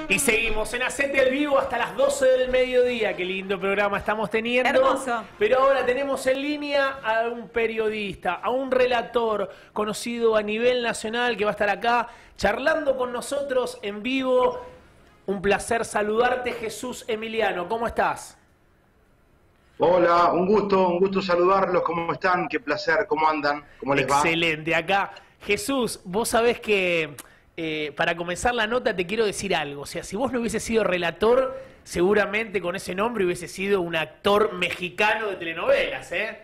Y seguimos en Hacete al Vivo hasta las 12 del mediodía. Qué lindo programa estamos teniendo. Hermoso. Pero ahora tenemos en línea a un periodista, a un relator conocido a nivel nacional que va a estar acá charlando con nosotros en vivo. Un placer saludarte, Jesús Emiliano. ¿Cómo estás? Hola, un gusto saludarlos. ¿Cómo están? Qué placer. ¿Cómo andan? ¿Cómo les va? Excelente. Acá, Jesús, vos sabés que para comenzar la nota te quiero decir algo. O sea, si vos no hubieses sido relator, seguramente con ese nombre hubiese sido un actor mexicano de telenovelas, ¿eh?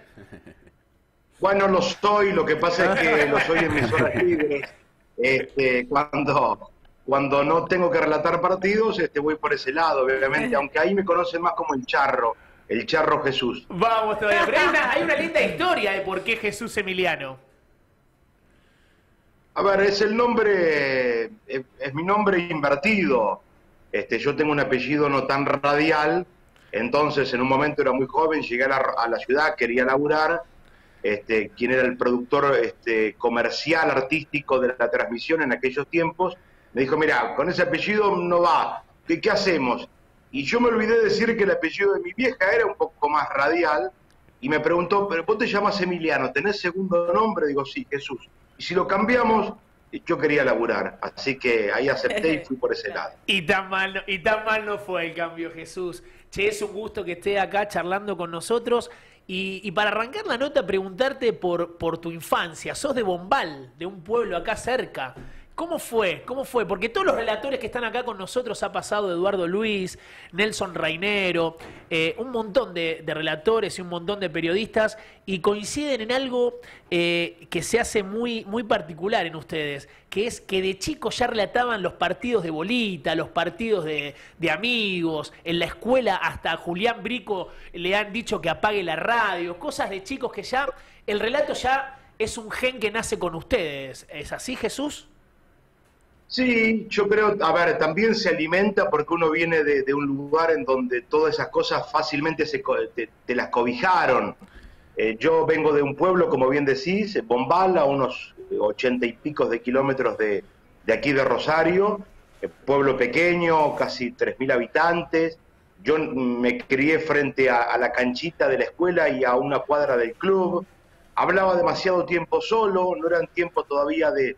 Bueno, lo soy. Lo que pasa es que lo soy en mis horas libres. Cuando no tengo que relatar partidos, voy por ese lado, obviamente. Aunque ahí me conocen más como el Charro Jesús. Vamos todavía. Pero hay una linda historia de por qué Jesús Emiliano. A ver, es el nombre, es mi nombre invertido. Yo tengo un apellido no tan radial, entonces en un momento era muy joven, llegué a la ciudad, quería laburar. Quien era el productor comercial, artístico de la transmisión en aquellos tiempos, me dijo, mira, con ese apellido no va, ¿qué hacemos? Y yo me olvidé de decir que el apellido de mi vieja era un poco más radial, y me preguntó, pero vos te llamas Emiliano, ¿tenés segundo nombre? Digo, sí, Jesús. Y si lo cambiamos, yo quería laburar, así que ahí acepté y fui por ese lado. Y tan mal no fue el cambio, Jesús. Che, es un gusto que esté acá charlando con nosotros. Y para arrancar la nota, preguntarte por tu infancia. Sos de Bombal, de un pueblo acá cerca. ¿Cómo fue? Porque todos los relatores que están acá con nosotros, ha pasado Eduardo Luis, Nelson Rainero, un montón de relatores y un montón de periodistas, y coinciden en algo que se hace muy, muy particular en ustedes, que es que de chicos ya relataban los partidos de bolita, los partidos de amigos, en la escuela hasta a Julián Brico le han dicho que apague la radio, cosas de chicos que ya, el relato ya es un gen que nace con ustedes. ¿Es así, Jesús? Sí, yo creo, a ver, también se alimenta porque uno viene de un lugar en donde todas esas cosas fácilmente te las cobijaron. Yo vengo de un pueblo, como bien decís, Bombal, a unos 80 y pico de kilómetros de aquí de Rosario, pueblo pequeño, casi 3.000 habitantes. Yo me crié frente a la canchita de la escuela y a una cuadra del club. Hablaba demasiado tiempo solo, no eran tiempos todavía de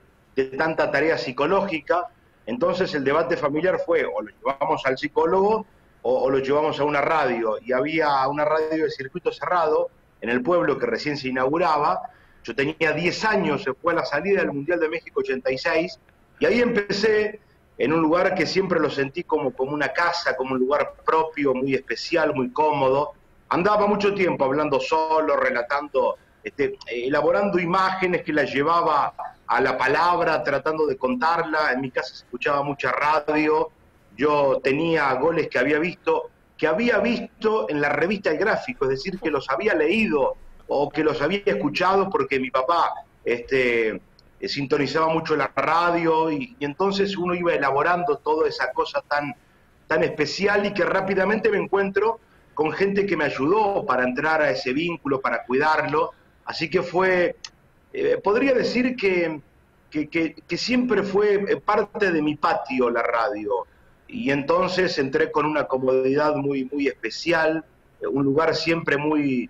tanta tarea psicológica, entonces el debate familiar fue o lo llevamos al psicólogo o lo llevamos a una radio, y había una radio de circuito cerrado en el pueblo que recién se inauguraba. Yo tenía 10 años, se fue a la salida del Mundial de México 86, y ahí empecé en un lugar que siempre lo sentí como una casa, como un lugar propio, muy especial, muy cómodo. Andaba mucho tiempo hablando solo, relatando, elaborando imágenes que las llevaba a la palabra, tratando de contarla. En mi casa se escuchaba mucha radio. Yo tenía goles que había visto en la revista El Gráfico, es decir, que los había leído o que los había escuchado porque mi papá sintonizaba mucho la radio, y entonces uno iba elaborando toda esa cosa tan especial, y que rápidamente me encuentro con gente que me ayudó para entrar a ese vínculo, para cuidarlo. Así que fue... podría decir que siempre fue parte de mi patio la radio, y entonces entré con una comodidad muy, muy especial, un lugar siempre muy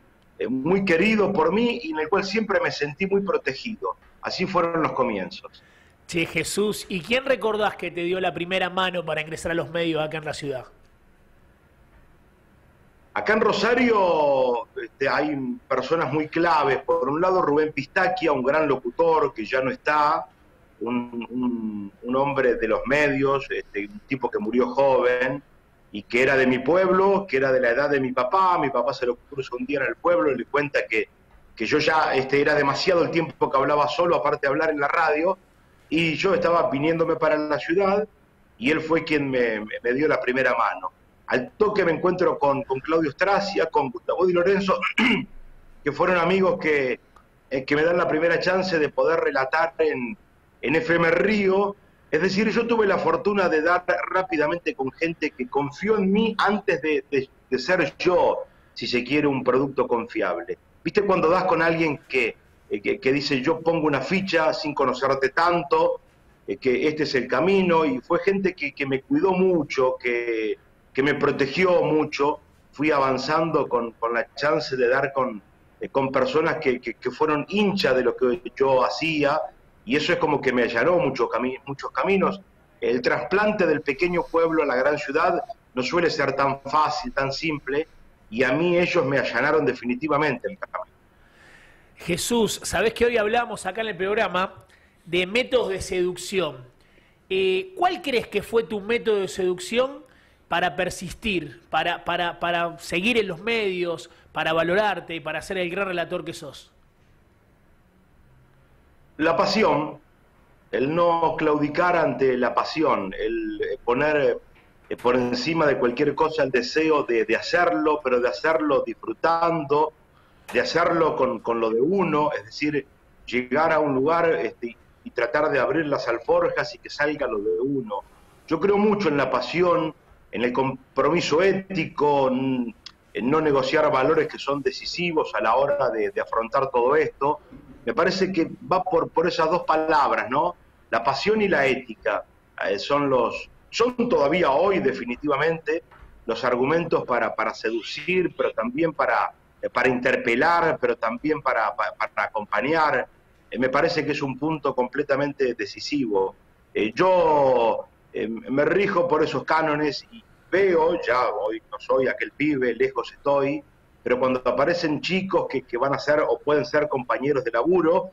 querido por mí y en el cual siempre me sentí muy protegido. Así fueron los comienzos. Che, Jesús, ¿y quién recordás que te dio la primera mano para ingresar a los medios acá en la ciudad? Acá en Rosario hay personas muy claves. Por un lado, Rubén Pistaquia, un gran locutor que ya no está, un hombre de los medios, un tipo que murió joven y que era de mi pueblo, que era de la edad de mi papá. Mi papá se lo cruza un día en el pueblo y le cuenta que yo ya era demasiado el tiempo que hablaba solo, aparte de hablar en la radio, y yo estaba viniéndome para la ciudad, y él fue quien me dio la primera mano. Al toque me encuentro con Claudio Stracia, con Gustavo Di Lorenzo, que fueron amigos que me dan la primera chance de poder relatar en FM Río. Es decir, yo tuve la fortuna de dar rápidamente con gente que confió en mí antes de ser yo, si se quiere, un producto confiable. ¿Viste cuando das con alguien que dice yo pongo una ficha sin conocerte tanto? que este es el camino, y fue gente que me cuidó mucho, que me protegió mucho. Fui avanzando con la chance de dar con personas que fueron hinchas de lo que yo hacía, y eso es como que me allanó muchos caminos. El trasplante del pequeño pueblo a la gran ciudad no suele ser tan fácil, tan simple, y a mí ellos me allanaron definitivamente el camino. Jesús, sabés que hoy hablamos acá en el programa de métodos de seducción. ¿Cuál crees que fue tu método de seducción para persistir, para seguir en los medios, para valorarte y para ser el gran relator que sos? La pasión, el no claudicar ante la pasión, el poner por encima de cualquier cosa el deseo de hacerlo, pero de hacerlo disfrutando, de hacerlo con lo de uno, es decir, llegar a un lugar y tratar de abrir las alforjas y que salga lo de uno. Yo creo mucho en la pasión, en el compromiso ético, en no negociar valores que son decisivos a la hora de afrontar todo esto. Me parece que va por esas dos palabras, ¿no? La pasión y la ética son todavía hoy definitivamente los argumentos para seducir, pero también para interpelar, pero también para acompañar. Me parece que es un punto completamente decisivo. Yo me rijo por esos cánones y veo, ya hoy no soy aquel pibe, lejos estoy, pero cuando aparecen chicos que van a ser o pueden ser compañeros de laburo,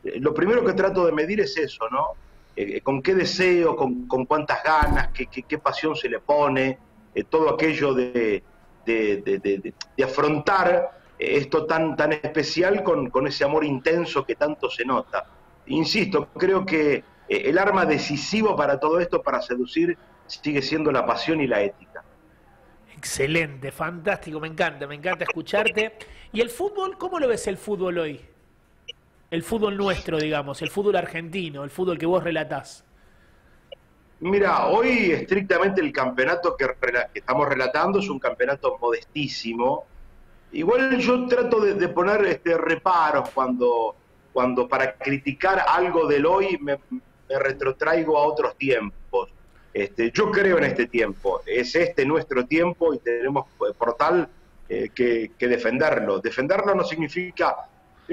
lo primero que trato de medir es eso, ¿no? Con qué deseo, con cuántas ganas, qué pasión se le pone, todo aquello de afrontar esto tan especial con ese amor intenso que tanto se nota. Insisto, creo que el arma decisiva para todo esto, para seducir, sigue siendo la pasión y la ética. Excelente, fantástico, me encanta escucharte. ¿Y el fútbol, cómo lo ves el fútbol hoy? El fútbol nuestro, digamos, el fútbol argentino, el fútbol que vos relatás. Mira, hoy estrictamente el campeonato que estamos relatando es un campeonato modestísimo. Igual yo trato de poner reparos cuando para criticar algo del hoy me retrotraigo a otros tiempos. Yo creo en este tiempo, es nuestro tiempo y tenemos por tal que defenderlo. Defenderlo no significa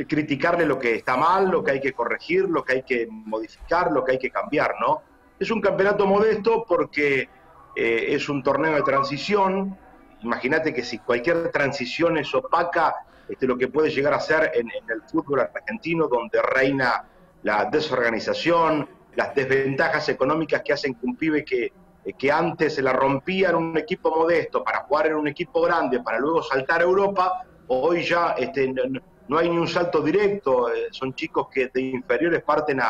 criticarle lo que está mal, lo que hay que corregir, lo que hay que modificar, lo que hay que cambiar, ¿no? Es un campeonato modesto porque es un torneo de transición. Imagínate que si cualquier transición es opaca, lo que puede llegar a ser en el fútbol argentino, donde reina la desorganización, las desventajas económicas que hacen que un pibe que antes se la rompía en un equipo modesto para jugar en un equipo grande, para luego saltar a Europa, hoy ya no hay ni un salto directo, son chicos que de inferiores parten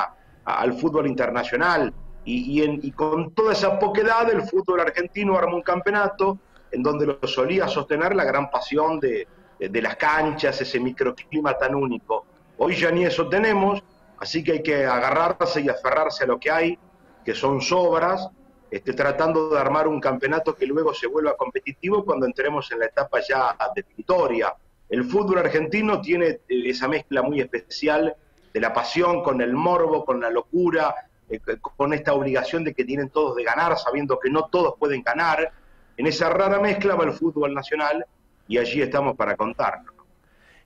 al fútbol internacional, y con toda esa poquedad el fútbol argentino arma un campeonato en donde lo solía sostener la gran pasión de las canchas, ese microclima tan único. Hoy ya ni eso tenemos, así que hay que agarrarse y aferrarse a lo que hay, que son sobras, tratando de armar un campeonato que luego se vuelva competitivo cuando entremos en la etapa ya definitoria. El fútbol argentino tiene esa mezcla muy especial de la pasión con el morbo, con la locura, con esta obligación de que tienen todos de ganar, sabiendo que no todos pueden ganar. En esa rara mezcla va el fútbol nacional y allí estamos para contarlo.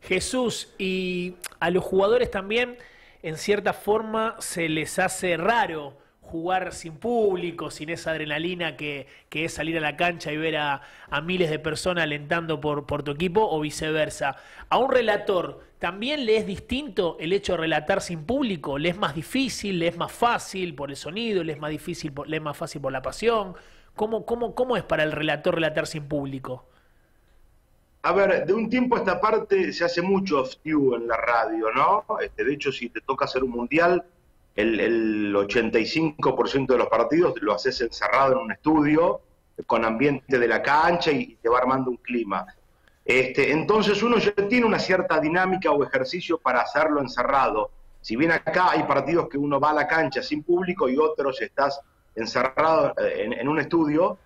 Jesús, y a los jugadores también, en cierta forma, se les hace raro jugar sin público, sin esa adrenalina que es salir a la cancha y ver a miles de personas alentando por tu equipo, o viceversa. ¿A un relator también le es distinto el hecho de relatar sin público? ¿Le es más difícil, le es más fácil por el sonido, le es más difícil, le es más fácil por la pasión? ¿Cómo es para el relator relatar sin público? A ver, de un tiempo a esta parte se hace mucho off-view en la radio, ¿no? De hecho, si te toca hacer un mundial, el 85% de los partidos lo haces encerrado en un estudio, con ambiente de la cancha y te va armando un clima. Entonces uno ya tiene una cierta dinámica o ejercicio para hacerlo encerrado. Si bien acá hay partidos que uno va a la cancha sin público y otros estás encerrado en un estudio,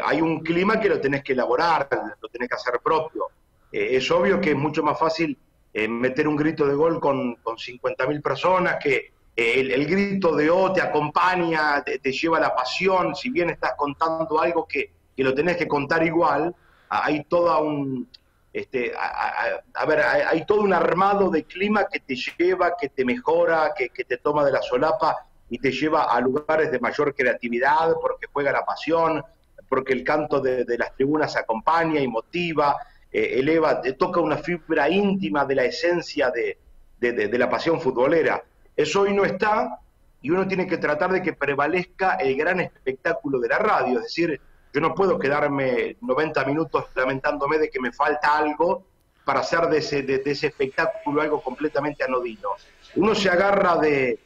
hay un clima que lo tenés que elaborar, lo tenés que hacer propio. Es obvio que es mucho más fácil meter un grito de gol con 50.000 personas que el grito de O te acompaña, te lleva la pasión, si bien estás contando algo que lo tenés que contar igual, hay toda un... hay todo un armado de clima que te lleva, que te mejora, que te toma de la solapa y te lleva a lugares de mayor creatividad, porque juega la pasión, porque el canto de las tribunas acompaña y motiva, eleva, toca una fibra íntima de la esencia de la pasión futbolera. Eso hoy no está, y uno tiene que tratar de que prevalezca el gran espectáculo de la radio, es decir, yo no puedo quedarme 90 minutos lamentándome de que me falta algo para hacer de ese espectáculo algo completamente anodino. Uno se agarra de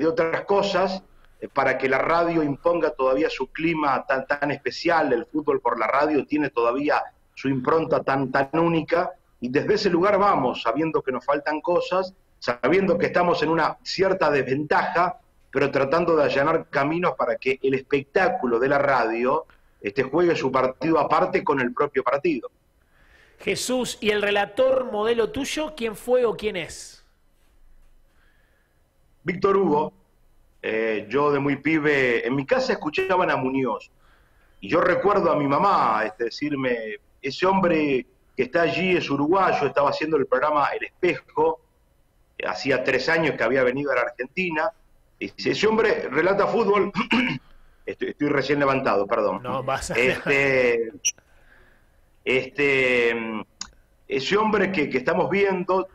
otras cosas para que la radio imponga todavía su clima tan especial. El fútbol por la radio tiene todavía su impronta tan única, y desde ese lugar vamos, sabiendo que nos faltan cosas, sabiendo que estamos en una cierta desventaja, pero tratando de allanar caminos para que el espectáculo de la radio juegue su partido aparte con el propio partido. Jesús, ¿y el relator modelo tuyo, quién fue o quién es? Víctor Hugo. Yo de muy pibe, en mi casa escuchaban a Muñoz, y yo recuerdo a mi mamá decirme, ese hombre que está allí es uruguayo, estaba haciendo el programa El Espejo, hacía 3 años que había venido a la Argentina, y dice, ese hombre relata fútbol, estoy recién levantado, perdón. No, vas a... Ese hombre que estamos viendo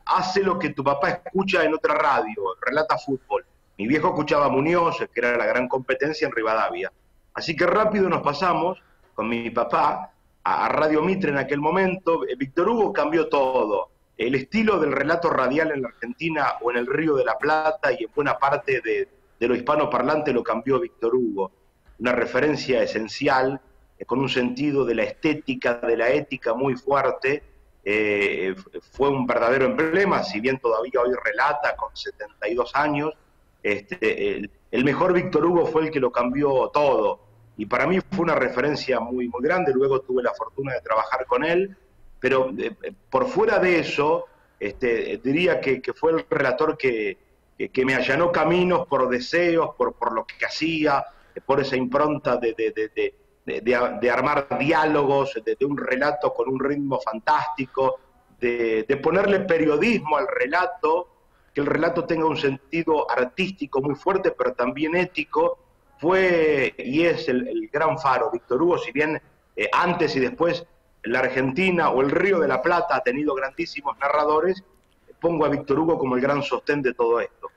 hace lo que tu papá escucha en otra radio, relata fútbol. Mi viejo escuchaba a Muñoz, que era la gran competencia en Rivadavia. Así que rápido nos pasamos con mi papá a Radio Mitre en aquel momento. Víctor Hugo cambió todo. El estilo del relato radial en la Argentina o en el Río de la Plata y en buena parte de lo hispanoparlante lo cambió Víctor Hugo. Una referencia esencial, con un sentido de la estética, de la ética muy fuerte. Fue un verdadero emblema, si bien todavía hoy relata con 72 años. El mejor Víctor Hugo fue el que lo cambió todo, y para mí fue una referencia muy grande. Luego tuve la fortuna de trabajar con él, pero por fuera de eso, diría que fue el relator que me allanó caminos por deseos, por lo que hacía, por esa impronta de armar diálogos, de un relato con un ritmo fantástico, de ponerle periodismo al relato, que el relato tenga un sentido artístico muy fuerte, pero también ético. Fue y es el gran faro Víctor Hugo, si bien antes y después la Argentina o el Río de la Plata ha tenido grandísimos narradores, pongo a Víctor Hugo como el gran sostén de todo esto.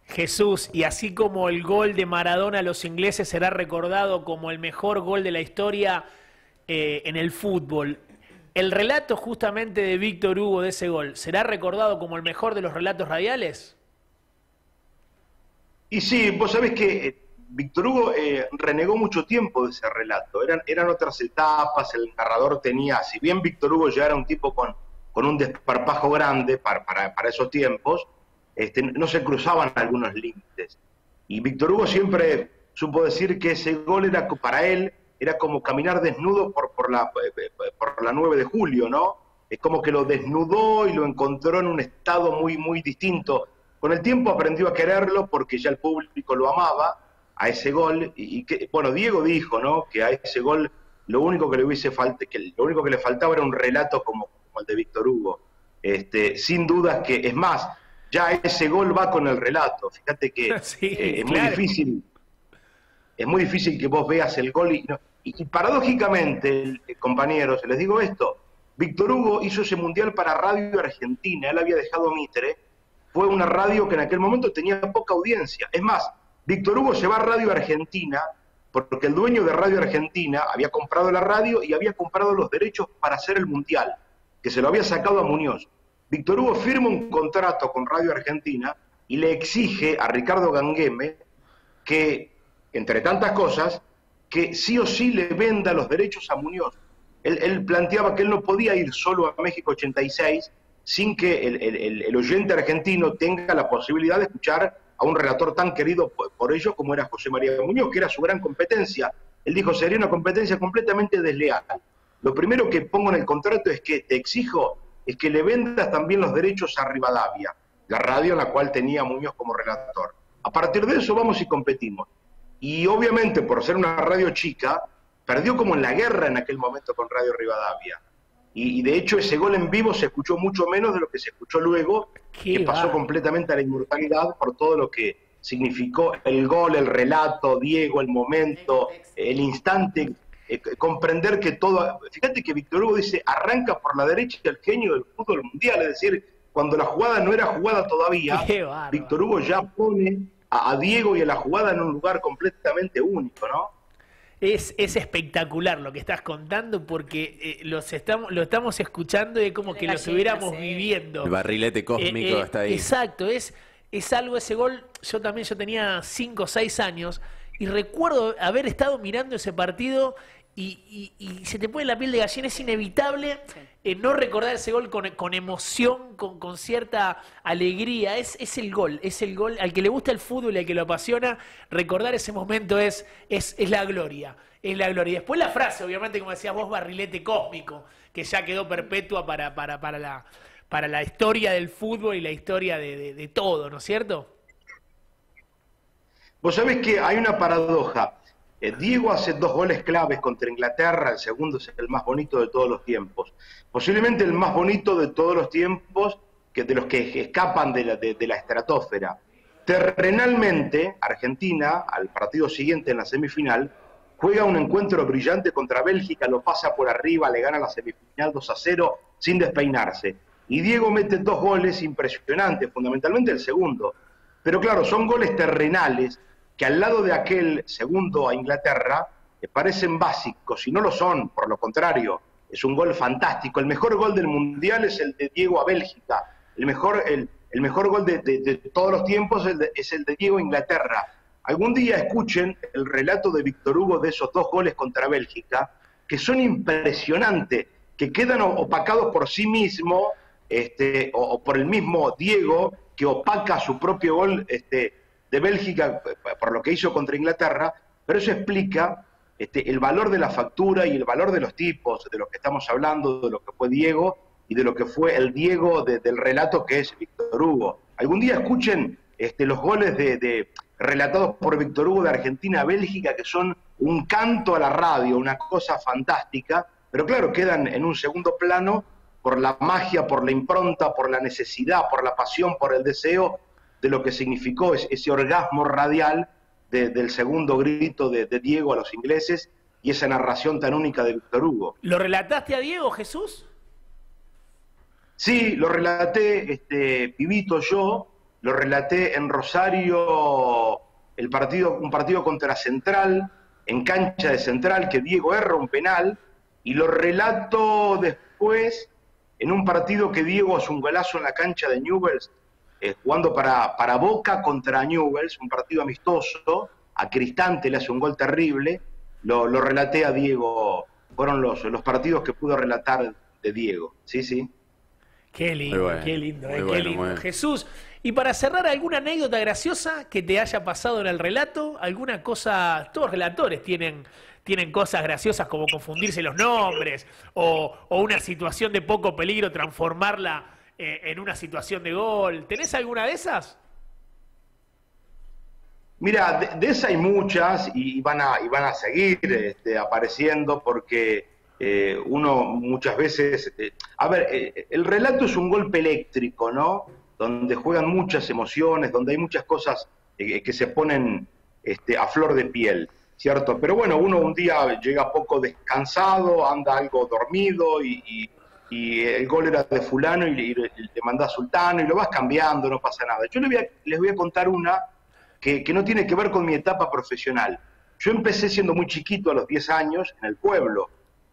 Jesús, y así como el gol de Maradona a los ingleses será recordado como el mejor gol de la historia en el fútbol, ¿el relato justamente de Víctor Hugo de ese gol será recordado como el mejor de los relatos radiales? Y sí, vos sabés que Víctor Hugo renegó mucho tiempo de ese relato. Eran otras etapas, el narrador tenía, si bien Víctor Hugo ya era un tipo con un desparpajo grande para esos tiempos, no se cruzaban algunos límites. Y Víctor Hugo siempre supo decir que ese gol era para él, era como caminar desnudo por la 9 de julio, ¿no? Es como que lo desnudó y lo encontró en un estado muy distinto. Con el tiempo aprendió a quererlo porque ya el público lo amaba a ese gol, y que, bueno, Diego dijo, ¿no?, que a ese gol lo único que le faltaba era un relato como el de Víctor Hugo. Sin dudas que, es más, ya ese gol va con el relato. Fíjate que sí, es claro. muy difícil que vos veas el gol y paradójicamente, compañeros, les digo esto, Víctor Hugo hizo ese mundial para Radio Argentina. Él había dejado Mitre, fue una radio que en aquel momento tenía poca audiencia. Es más, Víctor Hugo se va a Radio Argentina porque el dueño de Radio Argentina había comprado la radio y había comprado los derechos para hacer el mundial, que se lo había sacado a Muñoz. Víctor Hugo firma un contrato con Radio Argentina y le exige a Ricardo Gangueme que, entre tantas cosas, que sí o sí le venda los derechos a Muñoz. Él planteaba que él no podía ir solo a México 86 sin que el oyente argentino tenga la posibilidad de escuchar a un relator tan querido por ellos como era José María Muñoz, que era su gran competencia. Él dijo, sería una competencia completamente desleal. Lo primero que pongo en el contrato es que te exijo es que le vendas también los derechos a Rivadavia. la radio en la cual tenía a Muñoz como relator. A partir de eso vamos y competimos. Y obviamente, por ser una radio chica, perdió como en la guerra en aquel momento con Radio Rivadavia. Y de hecho ese gol en vivo se escuchó mucho menos de lo que se escuchó luego, que pasó completamente a la inmortalidad por todo lo que significó el gol, el relato, Diego, el momento, el instante, comprender que todo... Fíjate que Víctor Hugo dice, arranca por la derecha el genio del fútbol mundial, es decir, cuando la jugada no era jugada todavía, Víctor Hugo ya pone a Diego y a la jugada en un lugar completamente único, ¿no? Es espectacular lo que estás contando porque lo estamos escuchando y es como que lo estuviéramos viviendo. El barrilete cósmico está ahí. Exacto, es algo ese gol. Yo tenía 5 o 6 años y recuerdo haber estado mirando ese partido y se te pone la piel de gallina, es inevitable no recordar ese gol con emoción, con cierta alegría. Es el gol al que le gusta el fútbol y al que lo apasiona, recordar ese momento es la gloria. Es la gloria. Y después la frase, obviamente, como decías vos, barrilete cósmico, que ya quedó perpetua para la historia del fútbol y la historia de todo, ¿no es cierto? Vos sabés que hay una paradoja. Diego hace 2 goles claves contra Inglaterra, el segundo es el más bonito de todos los tiempos. Posiblemente el más bonito de todos los tiempos, de los que escapan de la estratosfera. Terrenalmente, Argentina, al partido siguiente en la semifinal, juega un encuentro brillante contra Bélgica, lo pasa por arriba, le gana la semifinal 2-0 sin despeinarse. Y Diego mete 2 goles impresionantes, fundamentalmente el segundo. Pero claro, son goles terrenales, que al lado de aquel segundo a Inglaterra parecen básicos, y no lo son, por lo contrario, es un gol fantástico. El mejor gol del Mundial es el de Diego a Bélgica, el mejor gol de todos los tiempos es el de Diego a Inglaterra. Algún día escuchen el relato de Víctor Hugo de esos 2 goles contra Bélgica, que son impresionantes, que quedan opacados por sí mismo, o por el mismo Diego, que opaca su propio gol de Bélgica por lo que hizo contra Inglaterra, pero eso explica el valor de la factura y el valor de los tipos, de lo que estamos hablando, de lo que fue Diego y de lo que fue el Diego del relato que es Víctor Hugo. Algún día escuchen los goles relatados por Víctor Hugo de Argentina a Bélgica, que son un canto a la radio, una cosa fantástica, pero claro, quedan en un segundo plano por la magia, por la impronta, por la necesidad, por la pasión, por el deseo de lo que significó ese orgasmo radial del segundo grito de Diego a los ingleses y esa narración tan única de Víctor Hugo. ¿Lo relataste a Diego, Jesús? Sí, lo relaté, pibito yo, lo relaté en Rosario, un partido contra Central, en cancha de Central, que Diego erra un penal, y lo relato después en un partido que Diego hace un golazo en la cancha de Newell's, jugando para Boca contra Newell's, un partido amistoso, a Cristante le hace un gol terrible, lo relaté a Diego, fueron los partidos que pudo relatar de Diego, sí, sí. Qué lindo, bueno, qué lindo, qué qué lindo. bueno. Jesús, y para cerrar, ¿alguna anécdota graciosa que te haya pasado en el relato? ¿Alguna cosa? Todos relatores tienen cosas graciosas como confundirse los nombres o una situación de poco peligro, transformarla en una situación de gol. ¿Tenés alguna de esas? Mira, de esas hay muchas y van a seguir apareciendo porque uno muchas veces... el relato es un golpe eléctrico, ¿no? Donde juegan muchas emociones, donde hay muchas cosas que se ponen a flor de piel, ¿cierto? Pero bueno, uno un día llega poco descansado, anda algo dormido y el gol era de fulano y le manda a Sultano y lo vas cambiando, no pasa nada. Yo les voy a contar una que no tiene que ver con mi etapa profesional. Yo empecé siendo muy chiquito, a los 10 años, en el pueblo.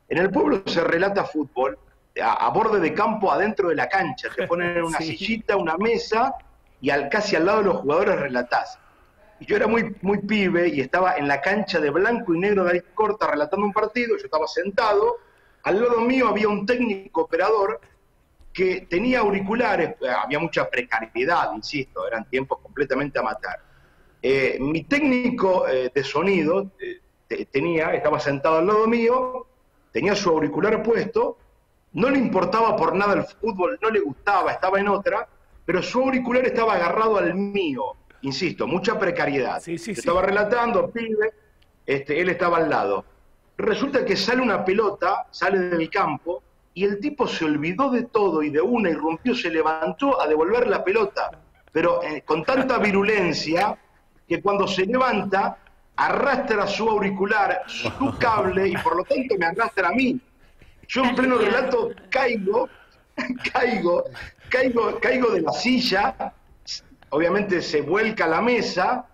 En el pueblo se relata fútbol a borde de campo, adentro de la cancha. Te ponen una sillita, una mesa y casi al lado de los jugadores relatás. Y yo era muy pibe y estaba en la cancha de blanco y negro de Alcorta relatando un partido, yo estaba sentado. Al lado mío había un técnico operador que tenía auriculares, había mucha precariedad, insisto, eran tiempos completamente amateur. Mi técnico de sonido estaba sentado al lado mío, tenía su auricular puesto, no le importaba por nada el fútbol, no le gustaba, estaba en otra, pero su auricular estaba agarrado al mío. Insisto, mucha precariedad. Sí, sí, Yo estaba relatando, pibe, él estaba al lado. Resulta que sale una pelota, sale del campo, y el tipo se olvidó de todo y de una irrumpió, se levantó a devolver la pelota, pero con tanta virulencia que cuando se levanta arrastra su auricular, su cable, y por lo tanto me arrastra a mí. Yo en pleno relato caigo de la silla, obviamente se vuelca la mesa,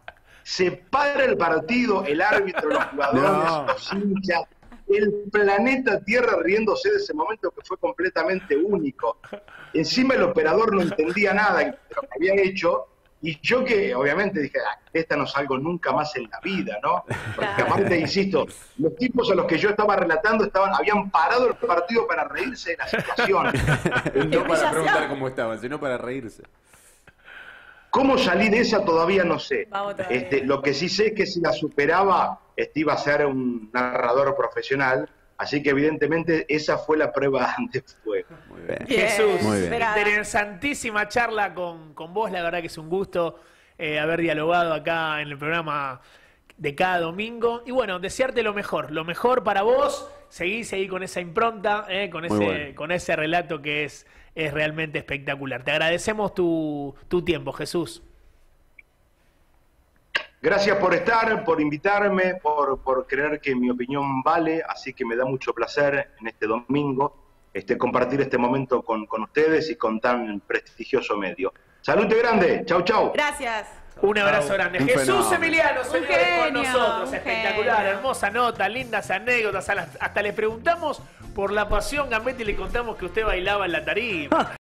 se para el partido, el árbitro, los jugadores, los hinchas, el planeta Tierra riéndose de ese momento que fue completamente único. Encima el operador no entendía nada de lo que habían hecho, y yo que obviamente dije, esta no salgo nunca más en la vida, ¿no? Porque aparte, insisto, los tipos a los que yo estaba relatando habían parado el partido para reírse de la situación. No para preguntar cómo estaban, sino para reírse. ¿Cómo salí de esa? Todavía no sé. Lo que sí sé es que si la superaba, iba a ser un narrador profesional. Así que evidentemente esa fue la prueba de fuego. Muy bien. Jesús, muy bien. Interesantísima charla con vos. La verdad que es un gusto haber dialogado acá en el programa de cada domingo. Y bueno, desearte lo mejor para vos. Seguí con esa impronta, con ese relato que es realmente espectacular. Te agradecemos tu tiempo, Jesús. Gracias por estar, por invitarme, por creer que mi opinión vale, así que me da mucho placer en este domingo compartir este momento con ustedes y con tan prestigioso medio. ¡Salute grande! ¡Chau, chau! Gracias. Un abrazo grande. Jesús Emiliano, señores, con nosotros. Espectacular, genio. Hermosa nota, lindas anécdotas. Hasta le preguntamos por la pasión, Gambetti, y le contamos que usted bailaba en la tarima.